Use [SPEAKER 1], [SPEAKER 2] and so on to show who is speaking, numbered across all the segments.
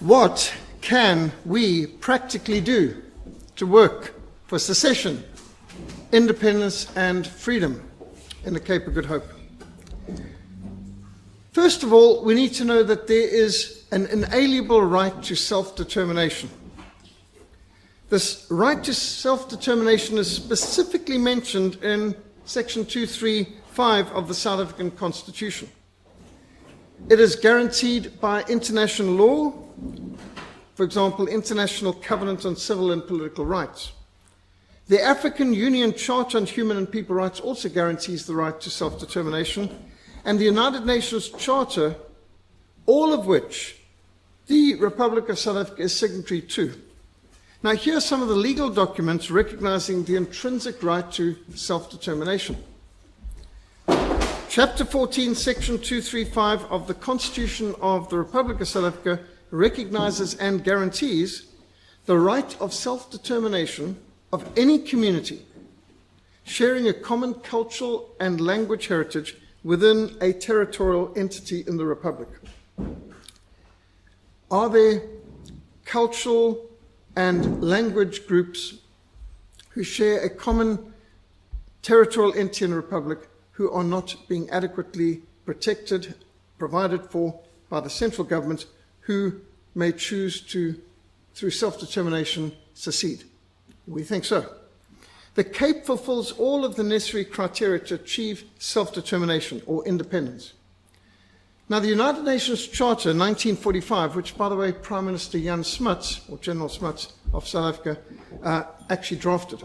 [SPEAKER 1] What can we practically do to work for secession, independence, and freedom in the Cape of Good Hope? First of all, we need to know that there is an inalienable right to self-determination. This right to self-determination is specifically mentioned in Section 235 of the South African Constitution. It is guaranteed by international law, for example, International Covenant on Civil and Political Rights. The African Union Charter on Human and People Rights also guarantees the right to self-determination, and the United Nations Charter, all of which the Republic of South Africa is signatory to. Now, here are some of the legal documents recognizing the intrinsic right to self-determination. Chapter 14, Section 235 of the Constitution of the Republic of South Africa recognizes and guarantees the right of self-determination of any community sharing a common cultural and language heritage within a territorial entity in the Republic. Are there cultural and language groups who share a common territorial entity in the Republic who are not being adequately protected, provided for by the central government, who may choose to, through self-determination, secede? We think so. The Cape fulfills all of the necessary criteria to achieve self-determination or independence. Now, the United Nations Charter 1945, which, by the way, Prime Minister Jan Smuts, or General Smuts of South Africa, actually drafted.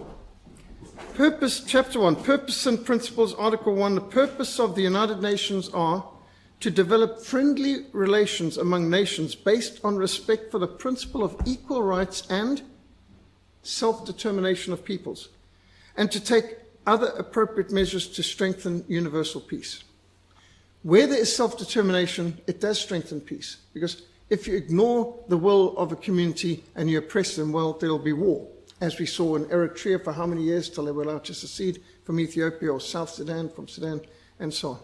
[SPEAKER 1] Purpose, Chapter 1, Purpose and Principles, Article 1, the purpose of the United Nations are to develop friendly relations among nations based on respect for the principle of equal rights and self-determination of peoples, and to take other appropriate measures to strengthen universal peace. Where there is self-determination, it does strengthen peace, because if you ignore the will of a community and you oppress them, well, there will be war, as we saw in Eritrea for how many years till they were allowed to secede from Ethiopia, or South Sudan from Sudan, and so on.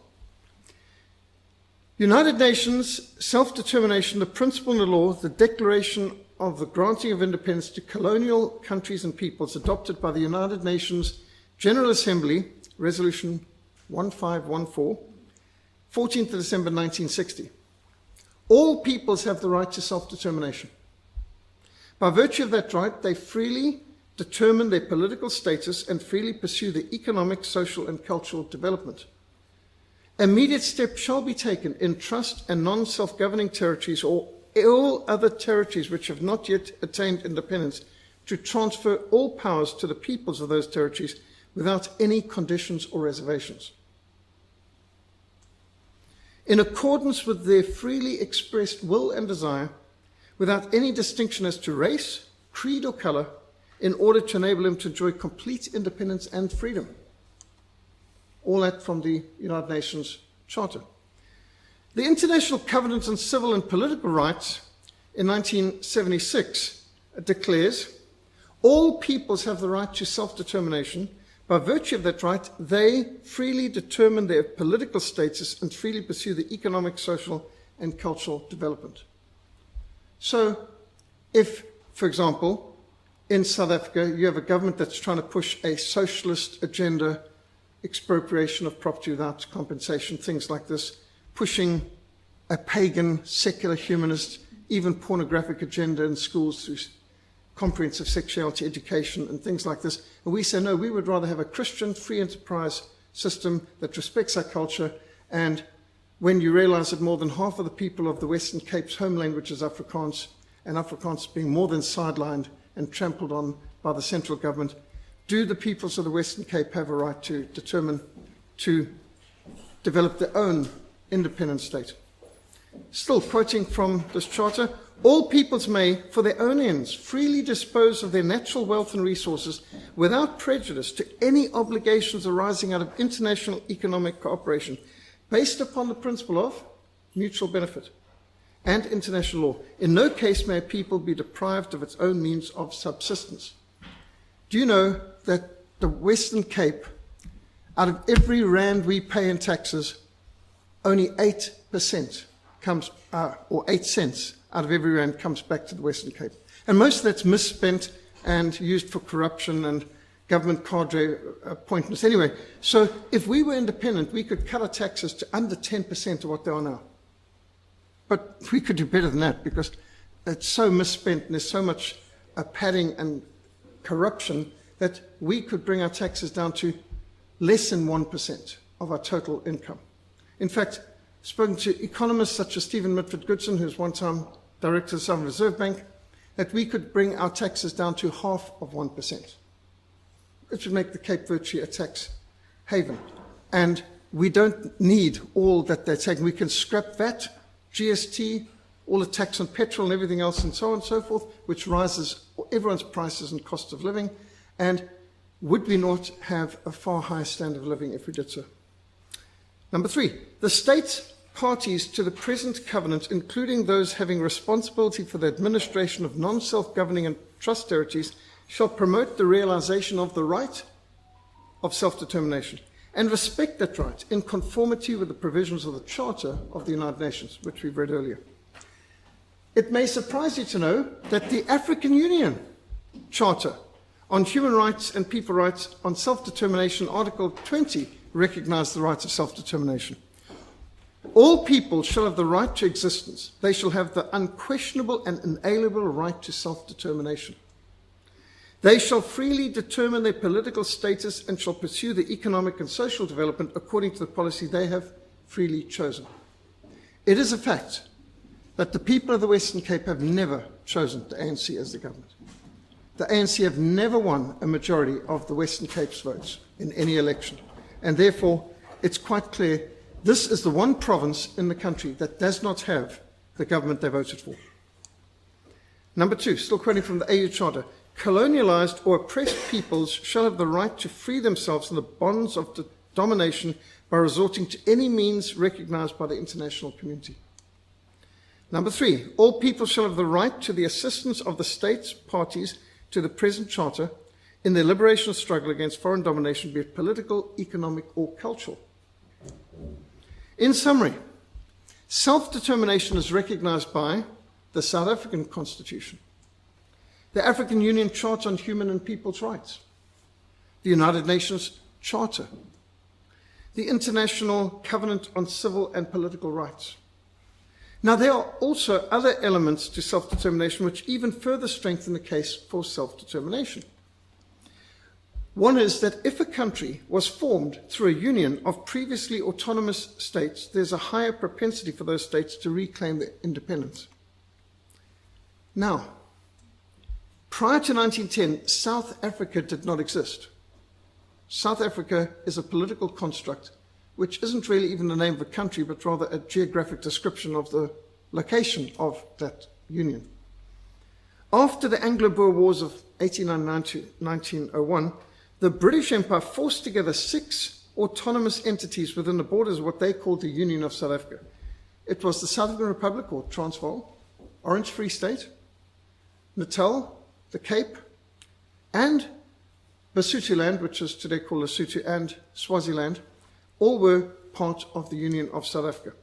[SPEAKER 1] United Nations self-determination, the principle in the law, the declaration of the granting of independence to colonial countries and peoples adopted by the United Nations General Assembly, Resolution 1514, 14th of December 1960. All peoples have the right to self-determination. By virtue of that right, they freely determine their political status and freely pursue their economic, social, and cultural development. Immediate steps shall be taken in trust and non-self-governing territories or all other territories which have not yet attained independence to transfer all powers to the peoples of those territories without any conditions or reservations, in accordance with their freely expressed will and desire, without any distinction as to race, creed, or color, in order to enable them to enjoy complete independence and freedom. All that from the United Nations Charter. The International Covenant on Civil and Political Rights in 1976 declares all peoples have the right to self-determination. By virtue of that right, they freely determine their political status and freely pursue the economic, social, and cultural development. So, if, for example, in South Africa, you have a government that's trying to push a socialist agenda, expropriation of property without compensation, things like this, pushing a pagan, secular, humanist, even pornographic agenda in schools through comprehensive sexuality education and things like this. And we say, no, we would rather have a Christian free enterprise system that respects our culture. And when you realize that more than half of the people of the Western Cape's home language is Afrikaans, and Afrikaans being more than sidelined and trampled on by the central government, do the peoples of the Western Cape have a right to determine, to develop their own independent state? Still quoting from this charter, all peoples may, for their own ends, freely dispose of their natural wealth and resources without prejudice to any obligations arising out of international economic cooperation, based upon the principle of mutual benefit and international law. In no case may a people be deprived of its own means of subsistence. Do you know that the Western Cape, out of every rand we pay in taxes, only 8% comes, or 8 cents out of every rand comes back to the Western Cape. And most of that's misspent and used for corruption and government cadre appointments. Anyway, so if we were independent, we could cut our taxes to under 10% of what they are now. But we could do better than that because it's so misspent and there's so much padding and corruption that we could bring our taxes down to less than 1% of our total income. In fact, spoken to economists such as Stephen Mitford Goodson, who's one-time director of the Southern Reserve Bank, that we could bring our taxes down to half of 1%. It would make the Cape virtually a tax haven. And we don't need all that they're taking. We can scrap VAT, GST, all the tax on petrol and everything else and so on and so forth, which rises everyone's prices and cost of living. And would we not have a far higher standard of living if we did so? Number 3, the state parties to the present covenant, including those having responsibility for the administration of non-self-governing and trust territories, shall promote the realization of the right of self-determination and respect that right in conformity with the provisions of the Charter of the United Nations, which we've read earlier. It may surprise you to know that the African Union Charter on Human Rights and People Rights on Self-Determination, Article 20, recognizes the rights of self-determination. All people shall have the right to existence. They shall have the unquestionable and inalienable right to self-determination. They shall freely determine their political status and shall pursue their economic and social development according to the policy they have freely chosen. It is a fact that the people of the Western Cape have never chosen the ANC as the government. The ANC have never won a majority of the Western Cape's votes in any election. And therefore, it's quite clear this is the one province in the country that does not have the government they voted for. Number 2, still quoting from the AU Charter, colonialized or oppressed peoples shall have the right to free themselves from the bonds of domination by resorting to any means recognized by the international community. Number 3, all people shall have the right to the assistance of the states parties to the present charter in their liberation struggle against foreign domination, be it political, economic, or cultural. In summary, self-determination is recognized by the South African Constitution, the African Union Charter on Human and People's Rights, the United Nations Charter, the International Covenant on Civil and Political Rights. Now, there are also other elements to self-determination which even further strengthen the case for self-determination. One is that if a country was formed through a union of previously autonomous states, there's a higher propensity for those states to reclaim their independence. Now, prior to 1910, South Africa did not exist. South Africa is a political construct which isn't really even the name of a country, but rather a geographic description of the location of that union. After the Anglo-Boer Wars of 1899 to 1901, the British Empire forced together 6 autonomous entities within the borders of what they called the Union of South Africa. It was the South African Republic, or Transvaal, Orange Free State, Natal, the Cape, and Basutoland, which is today called Lesotho, and Swaziland, all were part of the Union of South Africa.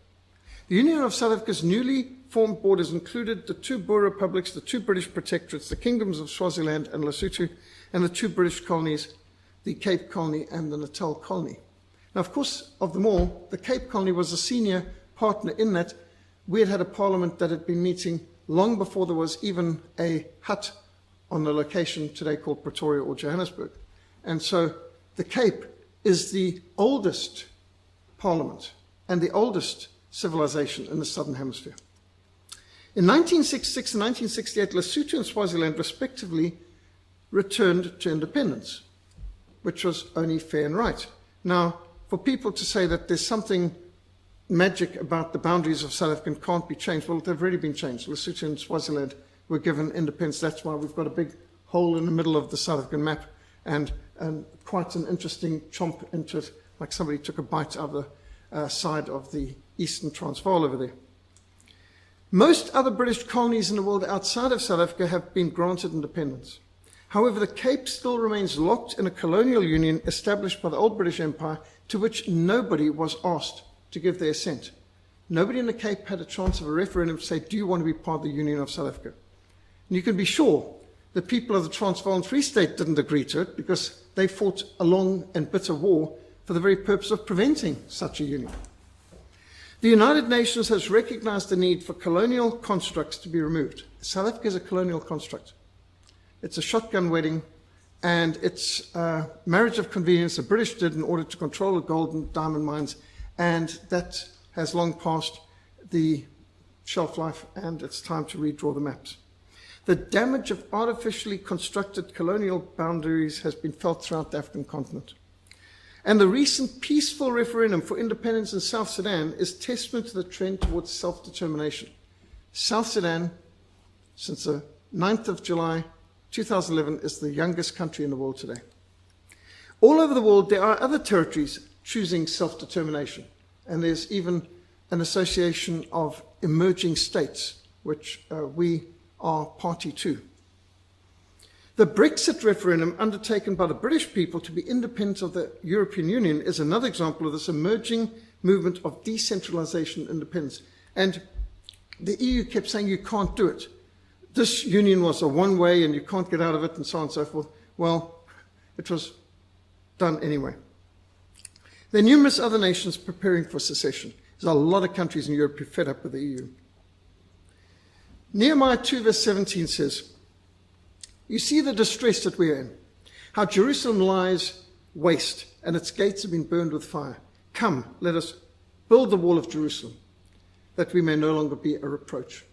[SPEAKER 1] The Union of South Africa's newly formed borders included the 2 Boer republics, the 2 British protectorates, the kingdoms of Swaziland and Lesotho, and the 2 British colonies, the Cape Colony and the Natal Colony. Now, of course, of them all, the Cape Colony was a senior partner in that. We had had a parliament that had been meeting long before there was even a hut on the location today called Pretoria or Johannesburg. And so the Cape is the oldest parliament and the oldest civilization in the Southern Hemisphere. In 1966 and 1968, Lesotho and Swaziland respectively returned to independence, which was only fair and right. Now, for people to say that there's something magic about the boundaries of South Africa can't be changed, well, they've already been changed. Lesotho and Swaziland were given independence. That's why we've got a big hole in the middle of the South African map and quite an interesting chomp into it, like somebody took a bite out of the side of the Eastern Transvaal over there. Most other British colonies in the world outside of South Africa have been granted independence. However, the Cape still remains locked in a colonial union established by the old British Empire to which nobody was asked to give their assent. nobody in the Cape had a chance of a referendum to say, do you want to be part of the Union of South Africa? And you can be sure the people of the Transvaal and Free State didn't agree to it because they fought a long and bitter war for the very purpose of preventing such a union. The United Nations has recognized the need for colonial constructs to be removed. South Africa is a colonial construct. It's a shotgun wedding, and it's a marriage of convenience the British did in order to control the gold and diamond mines, and that has long passed the shelf life, and it's time to redraw the maps. The damage of artificially constructed colonial boundaries has been felt throughout the African continent. And the recent peaceful referendum for independence in South Sudan is testament to the trend towards self-determination. South Sudan, since the 9th of July 2011, is the youngest country in the world today. All over the world, there are other territories choosing self-determination. And there's even an association of emerging states, which we are party to. The Brexit referendum undertaken by the British people to be independent of the European Union is another example of this emerging movement of decentralization and independence. And the EU kept saying you can't do it. This union was a one-way and you can't get out of it and so on and so forth. Well, it was done anyway. There are numerous other nations preparing for secession. There's a lot of countries in Europe who are fed up with the EU. Nehemiah 2 verse 17 says, you see the distress that we are in, how Jerusalem lies waste and its gates have been burned with fire. Come, let us build the wall of Jerusalem, that we may no longer be a reproach.